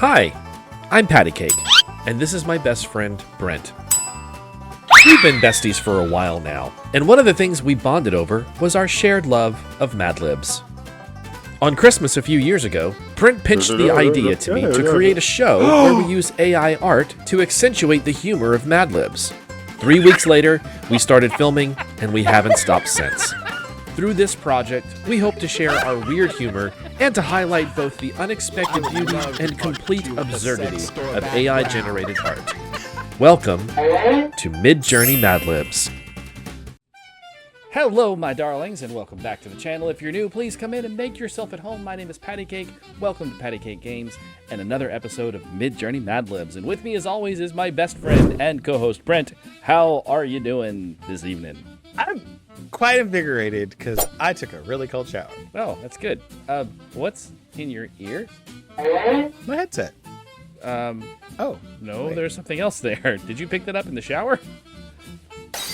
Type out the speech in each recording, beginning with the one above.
Hi, I'm Paddycake, and this is my best friend, Brent. We've been besties for a while now, and one of the things we bonded over was our shared love of Madlibs. On Christmas a few years ago, Brent pitched the idea to me to create a show where we use AI art to accentuate the humor of Madlibs. 3 weeks later, we started filming, and we haven't stopped since. Through this project, we hope to share our weird humor and to highlight both the unexpected beauty and complete absurdity of AI-generated art. Welcome to MidJourney Madlibs. Hello, my darlings, and welcome back to the channel. If you're new, please come in and make yourself at home. My name is Paddycake. Welcome to Paddycake Games and another episode of MidJourney Madlibs. And with me, as always, is my best friend and co-host, Brent. How are you doing this evening? I'm quite invigorated because I took a really cold shower. Oh, that's good. What's in your ear? My headset. Oh, no, wait. There's something else there. Did you pick that up in the shower?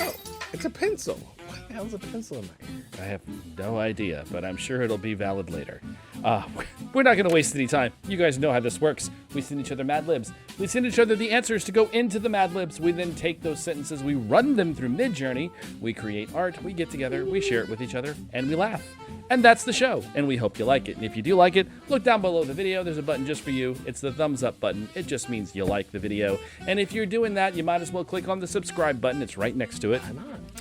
Oh, it's a pencil. What the hell's a pencil in my ear? I have no idea, but I'm sure it'll be valid later. We're not going to waste any time. You guys know how this works. We send each other Madlibs. We send each other the answers to go into the Madlibs. We then take those sentences, we run them through MidJourney, we create art, we get together, we share it with each other, and we laugh. And that's the show, and we hope you like it. And if you do like it, look down below the video. There's a button just for you. It's the thumbs up button. It just means you like the video. And if you're doing that, you might as well click on the subscribe button. It's right next to it.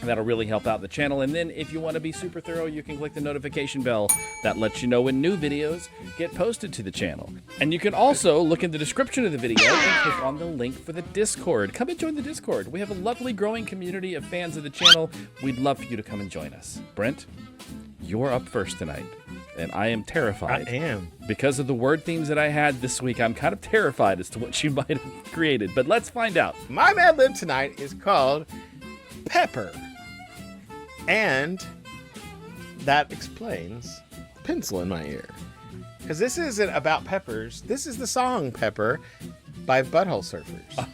That'll really help out the channel. And then if you want to be super thorough, you can click the notification bell. That lets you know when new videos get posted to the channel. And you can also look in the description of the video and click on the link for the Discord. Come and join the Discord. We have a lovely growing community of fans of the channel. We'd love for you to come and join us. Brent, you're up first tonight, and I am terrified. I am. Because of the word themes that I had this week, I'm kind of terrified as to what you might have created, but let's find out. My Madlib tonight is called Pepper. And that explains pencil in my ear. Because this isn't about peppers. This is the song Pepper by Butthole Surfers.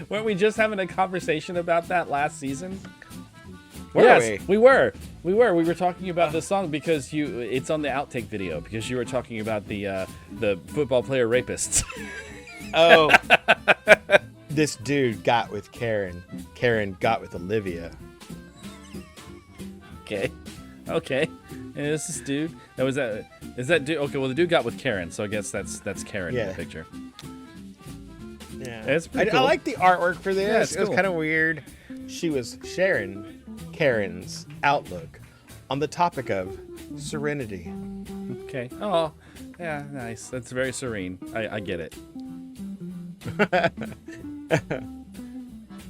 Weren't we just having a conversation about that last season? Were we were. We were talking about this song because it's on the outtake video because you were talking about the football player rapists. Oh, this dude got with Karen. Karen got with Olivia. Okay. And this is dude. Is that dude? Okay, well the dude got with Karen, so I guess that's Karen in the picture. Yeah, it's pretty cool. I like the artwork for this. Yeah, it's it was cool. kind of weird. She was sharing Karen's outlook on the topic of serenity. Okay. Oh, yeah, nice. That's very serene. I get it.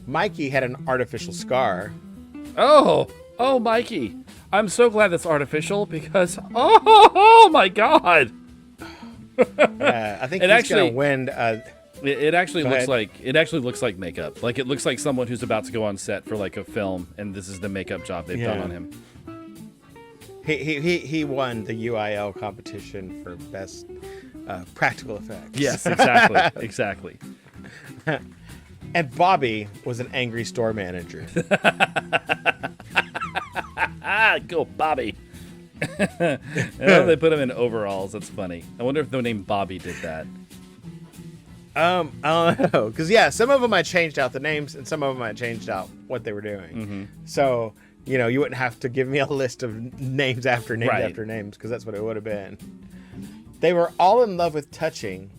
Mikey had an artificial scar. Oh, Mikey. I'm so glad that's artificial because oh my God. I think he's gonna win. It actually looks like makeup. Like it looks like someone who's about to go on set for like a film, and this is the makeup job they've done on him. He won the UIL competition for best practical effects. Yes, exactly. And Bobby was an angry store manager. Go Bobby. They put him in overalls. That's funny. I wonder if the name Bobby did that. I don't know, because some of them I changed out the names, and some of them I changed out what they were doing. Mm-hmm. So you wouldn't have to give me a list of names after names Right. after names, because that's what it would have been. They were all in love with touching.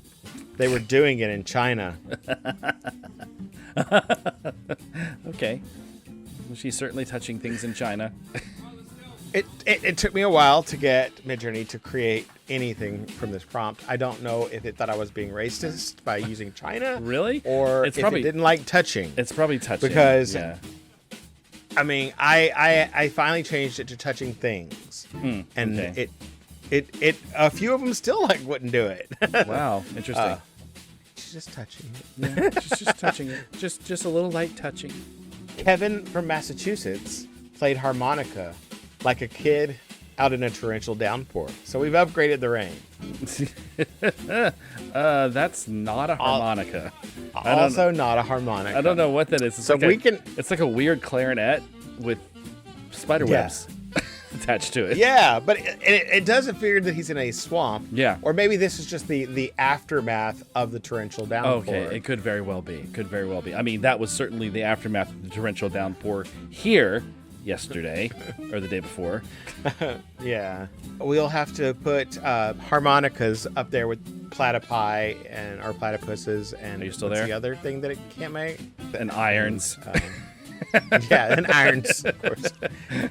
They were doing it in China. Okay. Well, she's certainly touching things in China. It took me a while to get MidJourney to create anything from this prompt. I don't know if it thought I was being racist by using China. Really? Or if it didn't like touching. It's probably touching. Because, yeah. I mean, I finally changed it to touching things. And okay. it a few of them still wouldn't do it. Wow, interesting. She's just touching it. Yeah, just touching it. Just a little light touching. Kevin from Massachusetts played harmonica like a kid out in a torrential downpour. So we've upgraded the rain. That's not a harmonica. Also not a harmonica. I don't know what that is. It's so like it's like a weird clarinet with spider webs. attached to it. Yeah, but it does appear that he's in a swamp. Yeah. Or maybe this is just the aftermath of the torrential downpour. Okay, it could very well be. I mean, that was certainly the aftermath of the torrential downpour here yesterday or the day before. Yeah. We'll have to put harmonicas up there with platypi and our platypuses and Are you still what's there? the other thing that it can't make? And irons. Yeah, and irons, of course.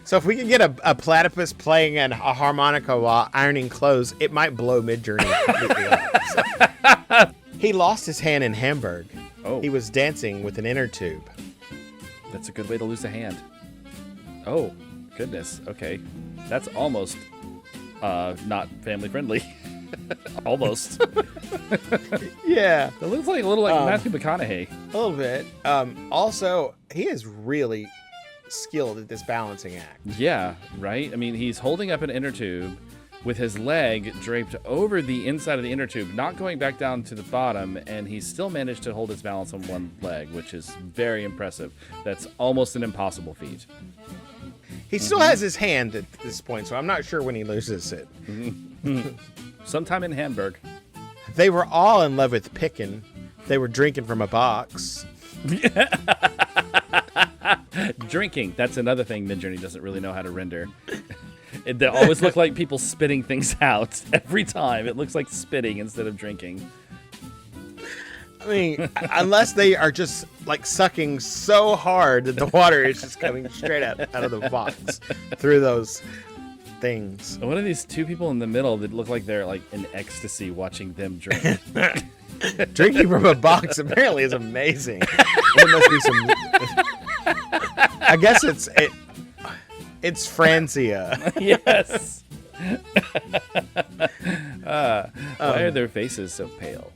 So if we can get a platypus playing a harmonica while ironing clothes, it might blow MidJourney completely up. So. He lost his hand in Hamburg. Oh. He was dancing with an inner tube. That's a good way to lose a hand. Oh, goodness. Okay. That's almost not family friendly. Almost. Yeah, It looks like a little like Matthew McConaughey. a little bit. Also, he is really skilled at this balancing act. Yeah, right? I mean, he's holding up an inner tube with his leg draped over the inside of the inner tube, not going back down to the bottom, and he's still managed to hold his balance on one leg, which is very impressive. That's almost an impossible feat. He still has his hand at this point, so I'm not sure when he loses it. Sometime in Hamburg. They were all in love with picking. They were drinking from a box. Drinking. That's another thing MidJourney doesn't really know how to render. They always look like people spitting things out. Every time. It looks like spitting instead of drinking. I mean, unless they are just like sucking so hard that the water is just coming straight out of the box through those things. What are these two people in the middle that look like they're like in ecstasy watching them drink? Drinking from a box apparently is amazing. There must be some. I guess it's Francia. Yes. Why are their faces so pale?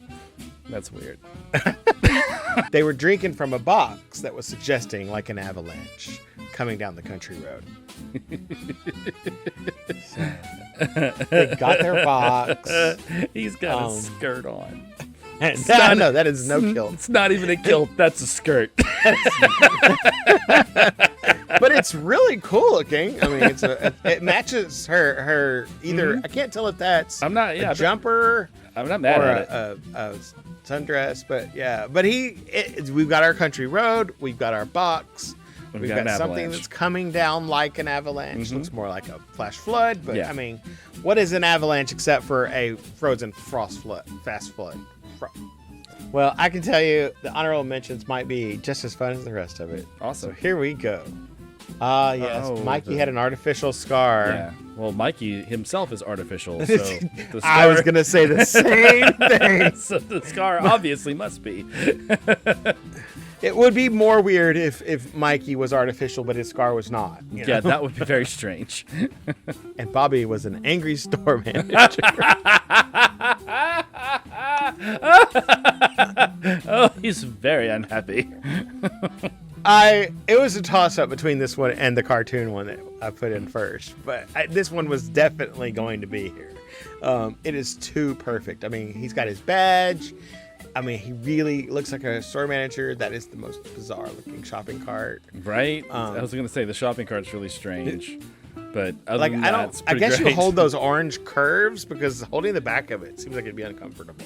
That's weird. They were drinking from a box that was suggesting like an avalanche coming down the country road. So, they got their box. He's got a skirt on. No, that is no kilt. It's not even a kilt. That's a skirt. But it's really cool looking. I mean, it matches her either. I can't tell if that's I'm not. Yeah, a jumper I'm not mad or at it. a sundress, but yeah. But we've got our country road. We've got our box. We've got an got something avalanche. that's coming down like an avalanche. Looks more like a flash flood, but Yeah. I mean, what is an avalanche except for a frozen fast flood? Well, I can tell you the honorable mentions might be just as fun as the rest of it. Awesome. So here we go. Yes, Oh, Mikey had an artificial scar. Yeah. Well, Mikey himself is artificial, so the scar, I was gonna say the same thing. so the scar obviously must be. It would be more weird if Mikey was artificial, but his scar was not. You know? Yeah, that would be very strange. And Bobby was an angry store manager. Oh, he's very unhappy. It was a toss-up between this one and the cartoon one that I put in first, but this one was definitely going to be here. It is too perfect. I mean, he's got his badge. I mean, he really looks like a store manager. That is the most bizarre-looking shopping cart. Right? I was going to say the shopping cart's really strange. But other Like, than I that, it's don't. I pretty guess great. you hold those orange curves because holding the back of it seems like it'd be uncomfortable.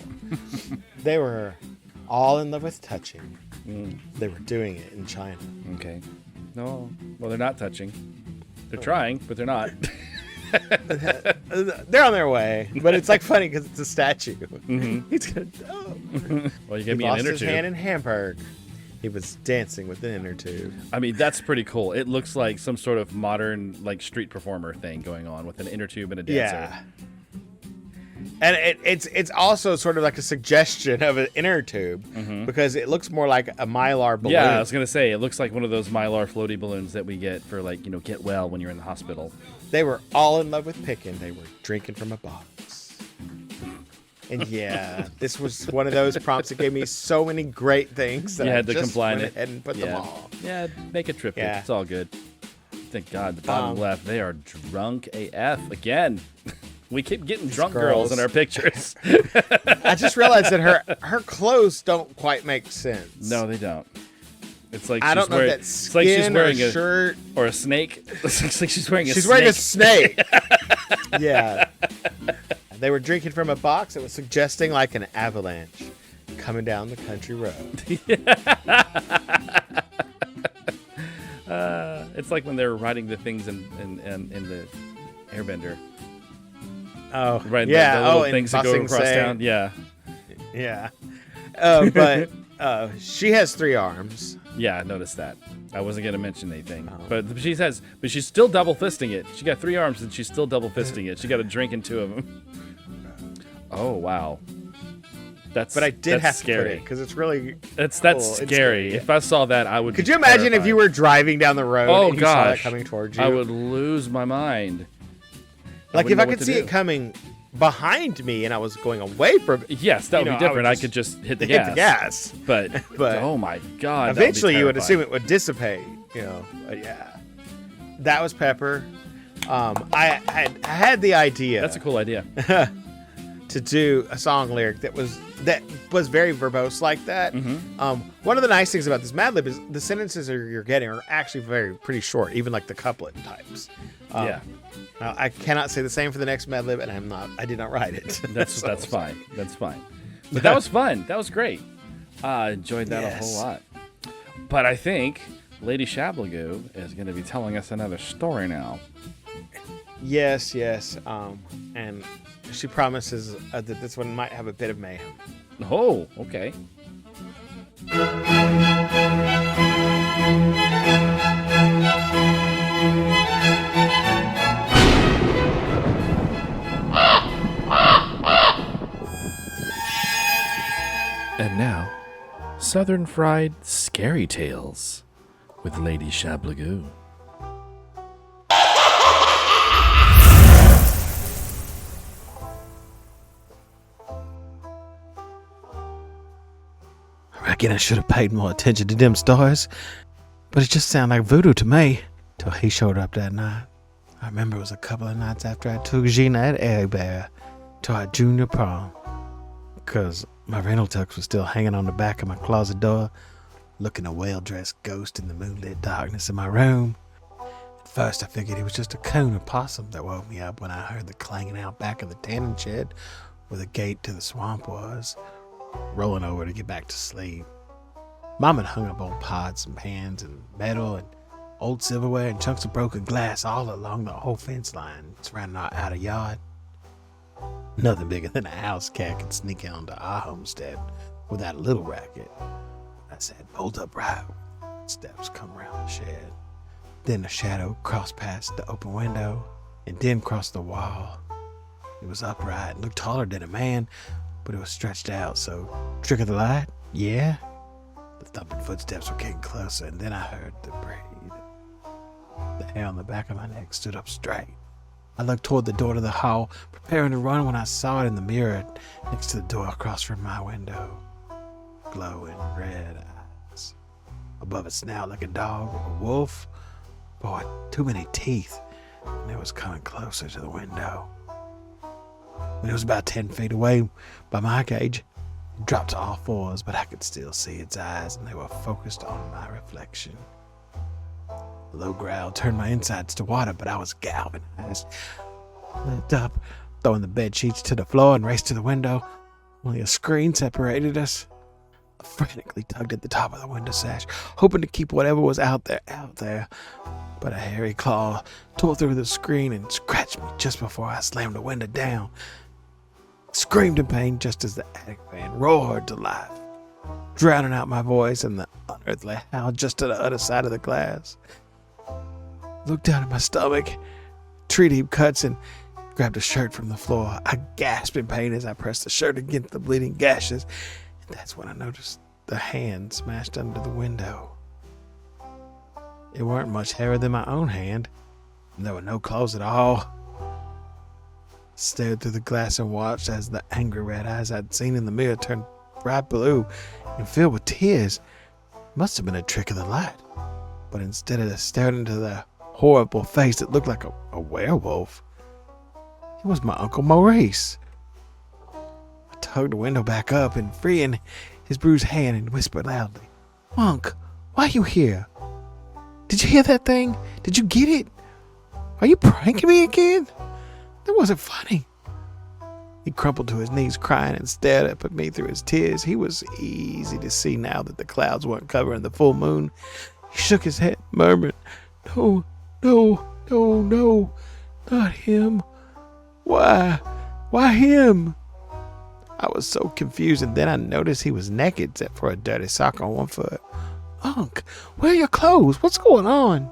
They were all in love with touching. They were doing it in China. Okay. No, well, they're not touching. They're trying, but they're not. They're on their way, but it's like funny because it's a statue. He's gonna. Oh. Well, you He gave me an lost inner his tube. hand in Hamburg. He was dancing with an inner tube. I mean, that's pretty cool. It looks like some sort of modern, like, street performer thing going on with an inner tube and a dancer. Yeah. And it's also sort of like a suggestion of an inner tube because it looks more like a Mylar balloon. Yeah, I was gonna say it looks like one of those Mylar floaty balloons that we get for, like, get well when you're in the hospital. They were all in love with picking. They were drinking from a box. And yeah, this was one of those prompts that gave me so many great things that You I had to just combine went it. ahead and put them all. Yeah, make a triptych. Yeah. It's all good. Thank God, the bottom left, they are drunk AF again. We keep getting drunk girls in our pictures. I just realized that her clothes don't quite make sense. No, they don't. It's like I she's don't know wearing, if that's it's like she's skin wearing or a shirt. or a snake. It looks like she's wearing a She's snake. wearing a snake. Yeah. They were drinking from a box that was suggesting like an avalanche coming down the country road. It's like when they were riding the things in the Airbender. Oh, Right. yeah. The little and things that go Bossing across Say. town. Yeah. Yeah. But she has 3 arms. Yeah, I noticed that. I wasn't gonna mention anything, Oh. but she's still double fisting it. She got 3 arms and she's still double fisting it. She got a drink in 2 of them. Oh wow, But I did that's have scary. to put it because it's really That's cool. It's scary. If I saw that, I would. Could be you imagine if terrified. you were driving down the road Oh and you saw that gosh, coming towards you? I would lose my mind. Like if wouldn't I know what could to see do. it coming behind me and I was going away from it, Yes, that would You be know, I would different. I just could just hit the hit gas. the gas. But, But oh my god, Eventually, you would assume it. it would dissipate. You know, but yeah. That was Pepper. I had the idea That's a cool idea. to do a song lyric that was very verbose like that. One of the nice things about this Madlib is the sentences you're getting are actually pretty short, even like the couplet types. Yeah. Now, I cannot say the same for the next Madlib, and I did not write it. That's So- that's fine. That's fine. But that was fun. That was great. I enjoyed that a whole Yes. lot. But I think Lady Shablagoo is going to be telling us another story now. Yes. And she promises that this one might have a bit of mayhem. Oh, okay. And now, Southern Fried Scary Tales with Lady Shablagoo. I reckon I should have paid more attention to them stars, but it just sounded like voodoo to me till he showed up that night. I remember it was a couple of nights after I took Gina at Airy Bear to our junior prom, because my rental tux was still hanging on the back of my closet door, looking a well-dressed ghost in the moonlit darkness in my room. At first I figured it was just a coon or possum that woke me up when I heard the clanging out back of the tanning shed where the gate to the swamp was, rolling over to get back to sleep. Mom had hung up old pots and pans and metal and old silverware and chunks of broken glass all along the whole fence line surrounding our outer yard. Nothing bigger than a house cat could sneak onto our homestead without a little racket. I said, bolt upright. Steps come around the shed. Then a shadow crossed past the open window and then crossed the wall. It was upright and looked taller than a man, but it was stretched out, so trick of the light? Yeah. The thumping footsteps were getting closer, and then I heard the breathe. The hair on the back of my neck stood up straight. I looked toward the door to the hall, preparing to run when I saw it in the mirror next to the door across from my window. Glowing red eyes. Above its snout like a dog or a wolf. Boy, too many teeth. And it was coming closer to the window. When it was about 10 feet away by my gauge, it dropped to all fours, but I could still see its eyes, and they were focused on my reflection. A low growl turned my insides to water, but I was galvanized. I leapt up, throwing the bed sheets to the floor, and raced to the window. Only a screen separated us. I frantically tugged at the top of the window sash, hoping to keep whatever was out there. But a hairy claw tore through the screen and scratched me just before I slammed the window down. I screamed in pain just as the attic fan roared to life, drowning out my voice and the unearthly howl just to the other side of the glass. I looked down at my stomach, tree-deep cuts, and grabbed a shirt from the floor. I gasped in pain as I pressed the shirt against the bleeding gashes, and that's when I noticed the hand smashed under the window. It weren't much hairer than my own hand, and there were no claws at all. I stared through the glass and watched as the angry red eyes I'd seen in the mirror turned bright blue and filled with tears. Must have been a trick of the light, but instead of staring into the horrible face that looked like a werewolf, it was my Uncle Maurice. I tugged the window back up and freeing his bruised hand and whispered loudly, "Unc, Why are you here? Did you hear that thing? Did you get it? Are you pranking me again? That wasn't funny. He crumpled to his knees crying and stared up at me through his tears. He was easy to see now that the clouds weren't covering the full moon. He shook his head, murmured, No, not him. Why? Why him? I was so confused, and then I noticed he was naked except for a dirty sock on one foot. Unc, where are your clothes? What's going on?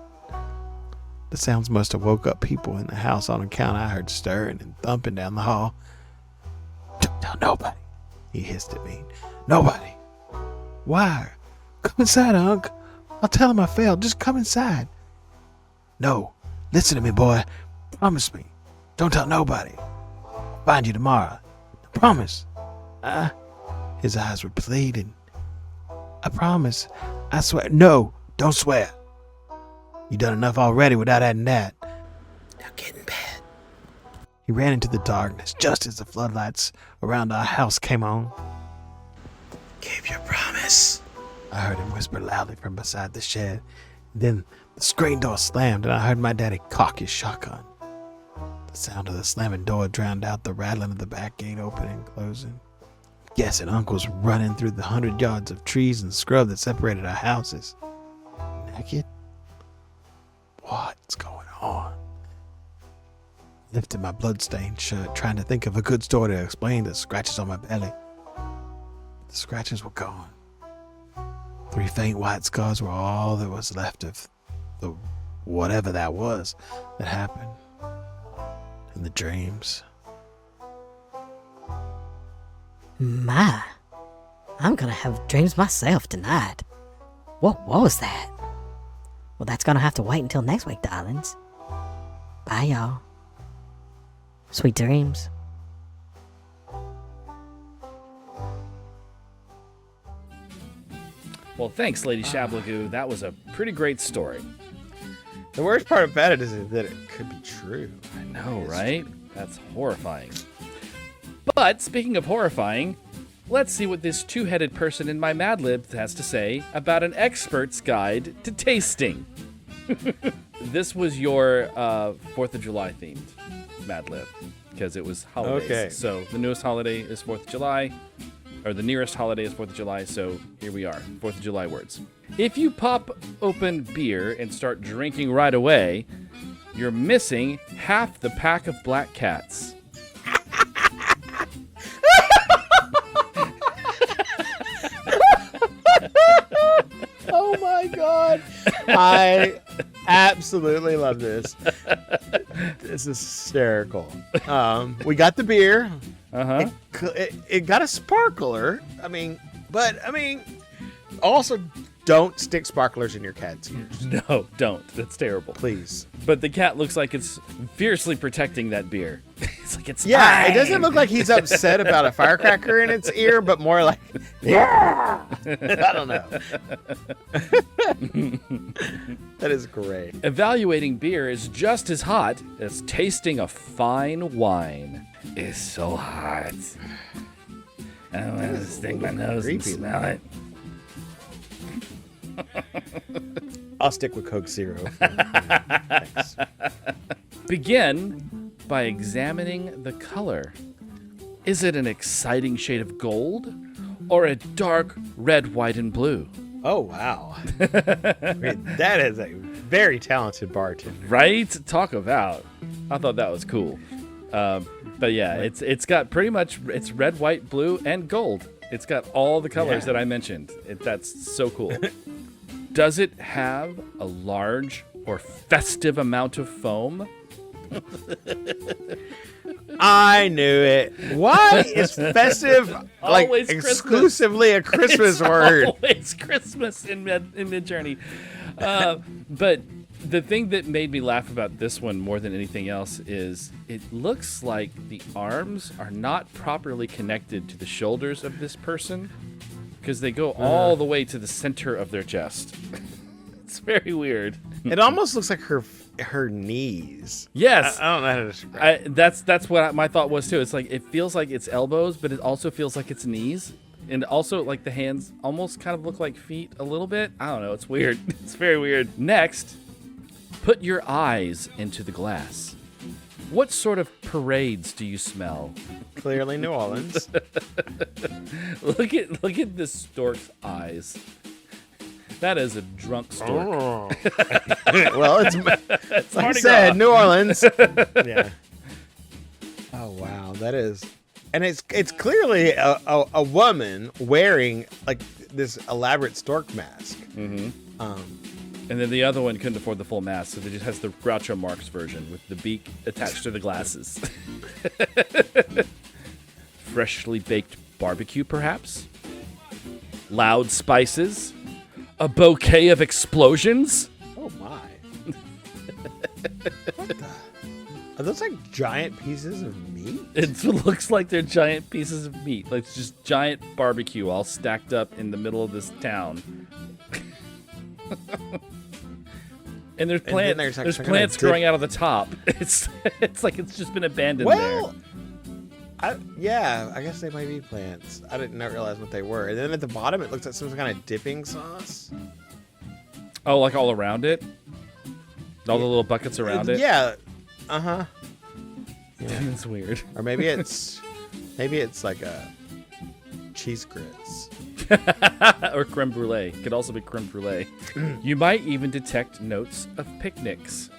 The sounds must have woke up people in the house on account I heard stirring and thumping down the hall. Don't tell nobody, he hissed at me. Nobody. Why? Come inside, Unc. I'll tell him I failed. Just come inside. No, listen to me, boy. Promise me. Don't tell nobody. I'll find you tomorrow. I promise. His eyes were pleading. I promise. I swear. No, don't swear. You done enough already without adding that. Now get in bed. He ran into the darkness just as the floodlights around our house came on. Keep your promise. I heard him whisper loudly from beside the shed. Then the screen door slammed and I heard my daddy cock his shotgun. The sound of the slamming door drowned out the rattling of the back gate opening and closing. Guessing Uncle's running through the 100 yards of trees and scrub that separated our houses. Naked? What's going on? Lifted my bloodstained shirt, trying to think of a good story to explain the scratches on my belly. The scratches were gone. 3 faint white scars were all that was left of the whatever that was that happened. And the dreams. My, I'm gonna have dreams myself tonight. What was that? Well, that's gonna have to wait until next week, darlings. Bye, y'all. Sweet dreams. Well, thanks, Lady Shablagoo. That was a pretty great story. The worst part about it is that it could be true. I know, right? That's horrifying. But speaking of horrifying, let's see what this two-headed person in my Madlib has to say about an expert's guide to tasting. This was your 4th of July themed Madlib because it was holidays. Okay. So the newest holiday is 4th of July, or the nearest holiday is 4th of July. So here we are, 4th of July words. If you pop open beer and start drinking right away, you're missing half the pack of black cats. Oh my God. I absolutely love this. This is hysterical. We got the beer. Uh-huh. It got a sparkler. But also don't stick sparklers in your cat's ears. No, don't. That's terrible. Please. But the cat looks like it's fiercely protecting that beer. It's like it's Yeah, mine. it doesn't look like he's upset about a firecracker in its ear, but more like, yeah. I don't know. That is great. Evaluating beer is just as hot as tasting a fine wine. It's so hot. I don't want to stick my nose and creepy, smell it. I'll stick with Coke Zero. Thanks. Begin by examining the color. Is it an exciting shade of gold or a dark red, white, and blue? Oh, wow. That is a very talented bartender. Right? Talk about. I thought that was cool. But yeah, it's got pretty much, it's red, white, blue, and gold. It's got all the colors that I mentioned. That's so cool. Does it have a large or festive amount of foam? I knew it. Why is festive like Always Christmas. exclusively a Christmas word? Always Christmas in MidJourney. But the thing that made me laugh about this one more than anything else is it looks like the arms are not properly connected to the shoulders of this person because they go all the way to the center of their chest. It's very weird. It almost looks like her knees. Yes. I don't know how to describe it. That's what my thought was too. It's like it feels like it's elbows, but it also feels like it's knees. And also, like, the hands almost kind of look like feet a little bit. I don't know. It's weird. It's very weird. Next, put your eyes into the glass. What sort of parades do you smell? Clearly New Orleans. Look at this stork's eyes. That is a drunk stork. Well, it's like I Mardi said, Gras. New Orleans. Yeah. Oh wow, that is, and it's clearly a woman wearing like this elaborate stork mask. Mm-hmm. And then the other one couldn't afford the full mask, so they just has the Groucho Marx version with the beak attached to the glasses. Freshly baked barbecue, perhaps? Loud spices? A bouquet of explosions? Oh my! What the? Are those like giant pieces of meat? It looks like they're giant pieces of meat, like just giant barbecue all stacked up in the middle of this town. And there's then plants. there's, like, There's some plants kind of growing out of the top. It's like it's just been abandoned Well, there. yeah, I guess they might be plants. I didn't realize what they were. And then at the bottom, it looks like some kind of dipping sauce. Oh, like all around it? All the little buckets around it? Yeah. Uh huh. It's weird. Or maybe it's like a cheese grits. Or creme brulee. Could also be creme brulee. You might even detect notes of picnics.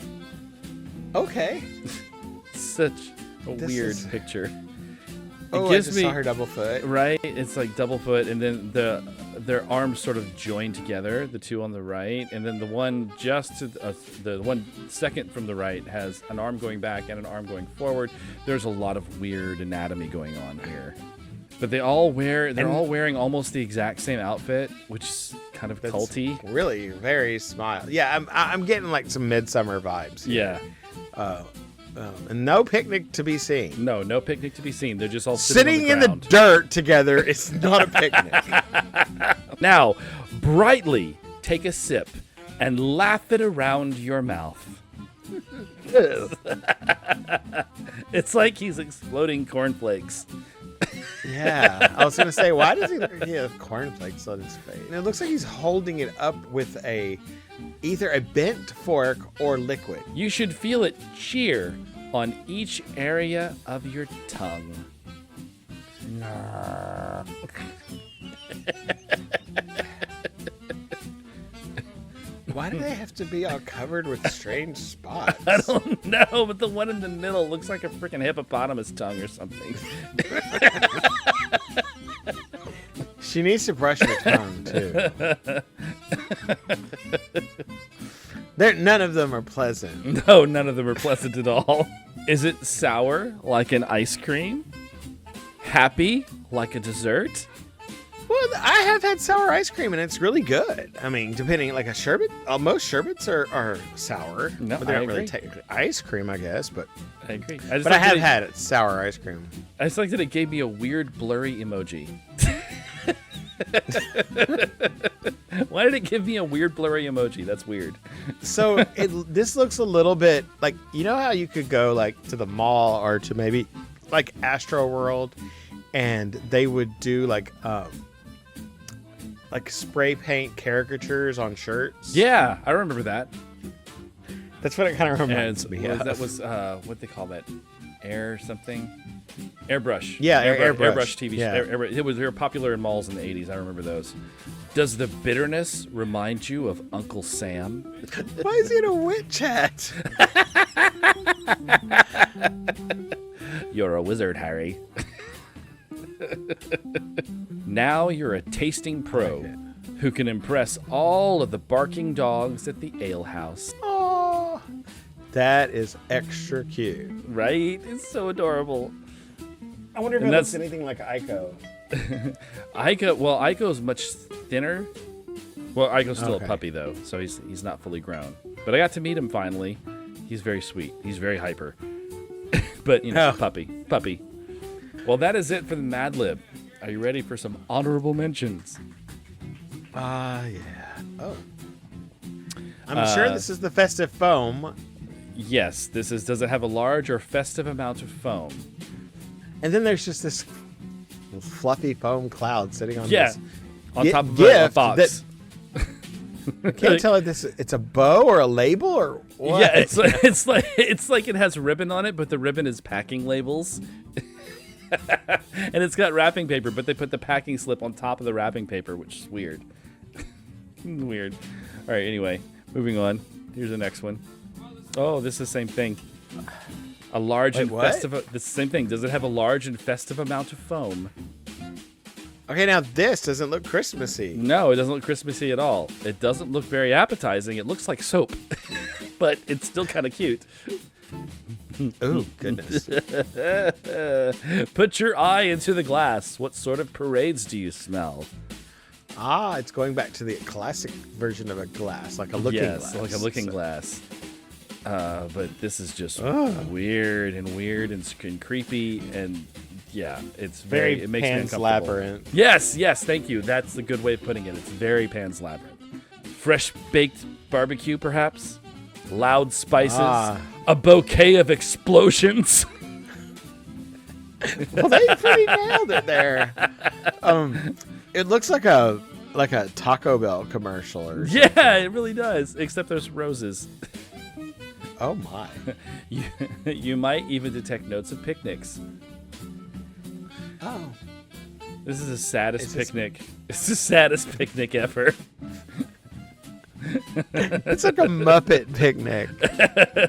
Okay. Such a This weird is- picture. Oh, I just saw her double foot. Right? It's like double foot, and then their arms sort of join together, the two on the right, and then the one just to the one second from the right has an arm going back and an arm going forward. There's a lot of weird anatomy going on here. But they're all wearing almost the exact same outfit, which is kind of That's culty. Really, very smile. Yeah, I'm getting like some midsummer vibes. Yeah. And no picnic to be seen. No picnic to be seen. They're just all Sitting on in the the ground. dirt together is not a picnic. Now, brightly take a sip and laugh it around your mouth. It's like he's exploding cornflakes. Yeah, I was gonna say, why does he have cornflakes on his face? And it looks like he's holding it up with either a bent fork or liquid. You should feel it cheer on each area of your tongue. Why do they have to be all covered with strange spots? I don't know, but the one in the middle looks like a freaking hippopotamus tongue or something. She needs to brush her tongue too. None of them are pleasant. No, none of them are pleasant at all. Is it sour like an ice cream? Happy like a dessert? Well, I have had sour ice cream and it's really good. I mean, depending, like a sherbet, most sherbets are sour. No, but they're I not really agree. technically ice cream, I guess. But I agree. I have had sour ice cream. I just like that it gave me a weird blurry emoji. Why did it give me a weird blurry emoji? That's weird. So this looks a little bit like, you know how you could go like to the mall or to maybe like Astro World, and they would do like spray paint caricatures on shirts. Yeah, I remember that. That's what it kind of And reminds me of. that was what they call that, air something, airbrush. Yeah, airbrush. TV. Yeah. They were popular in malls in the 80s. I remember those. Does the bitterness remind you of Uncle Sam? Why is he in a witch hat? You're a wizard, Harry. Now you're a tasting pro who can impress all of the barking dogs at the ale house. Oh, that is extra cute. Right? It's so adorable. I wonder if And it looks that's- anything like Aiko. Aiko's much thinner. Well, Aiko's still Okay. a puppy though, so he's not fully grown. But I got to meet him finally. He's very sweet. He's very hyper. But Oh. puppy. Well, that is it for the Madlib. Are you ready for some honorable mentions? Yeah. Oh. I'm sure this is the festive foam. Yes, this is. Does it have a large or festive amount of foam? And then there's just this fluffy foam cloud sitting on Yeah, this on top of a gift box. I can't tell if it's a bow or a label or what. Yeah, it's like it has ribbon on it, but the ribbon is packing labels. And it's got wrapping paper, but they put the packing slip on top of the wrapping paper, which is weird. Weird. All right, anyway, moving on. Here's the next one. Oh, this is the same thing. A large and festive. The same thing. Does it have a large and festive amount of foam? Okay, now this doesn't look Christmassy. No, it doesn't look Christmassy at all. It doesn't look very appetizing. It looks like soap, but it's still kind of cute. Oh, goodness. Put your eye into the glass. What sort of parades do you smell? Ah, it's going back to the classic version of a glass, like a looking glass. Yes, like a looking glass. But this is just weird and creepy, and yeah, it's very it makes me Pan's uncomfortable. Labyrinth. Yes, thank you. That's a good way of putting it. It's very Pan's Labyrinth. Fresh baked barbecue, perhaps. Loud spices. A bouquet of explosions. Well, they pretty nailed it there. It looks like a Taco Bell commercial or something. Yeah, it really does. Except there's roses. Oh my. You might even detect notes of picnics. Oh. This is the saddest picnic. It's the saddest picnic ever. It's like a Muppet picnic.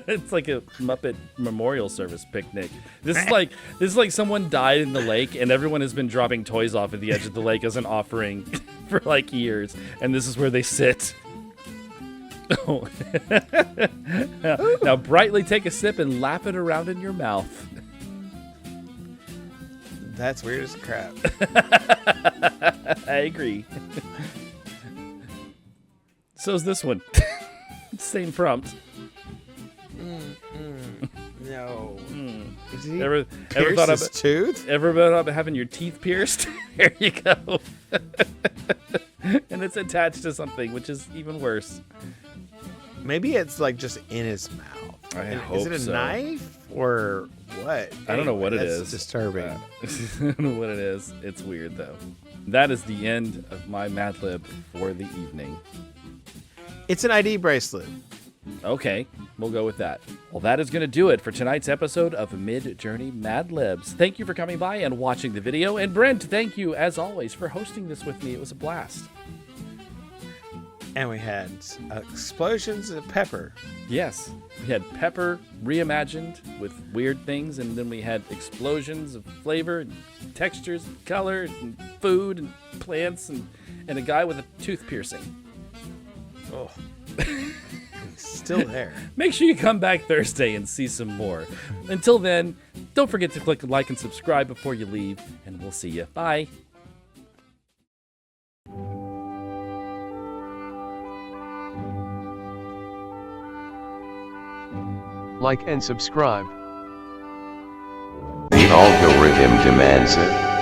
It's like a Muppet memorial service picnic. This is like someone died in the lake, and everyone has been dropping toys off at the edge of the lake as an offering for like years, and this is where they sit. Oh. Now brightly take a sip and lap it around in your mouth. That's weird as crap. I agree. So's this one. Same prompt. No. Did he Ever pierce thought his of tooth? Ever thought about having your teeth pierced? There you go. And it's attached to something, which is even worse. Maybe it's like just in his mouth. Is it a knife or what? I don't know what it That's is. disturbing. I don't know what it is. It's weird though. That is the end of my Madlib for the evening. It's an ID bracelet. Okay, we'll go with that. Well, that is going to do it for tonight's episode of MidJourney Madlibs. Thank you for coming by and watching the video. And Brent, thank you, as always, for hosting this with me. It was a blast. And we had explosions of pepper. Yes, we had pepper reimagined with weird things, and then we had explosions of flavor and textures and color and food and plants and a guy with a tooth piercing. Oh. Still there. Make sure you come back Thursday and see some more. Until then, don't forget to click like and subscribe before you leave, and we'll see you. Bye. Like and subscribe. The algorithm demands it.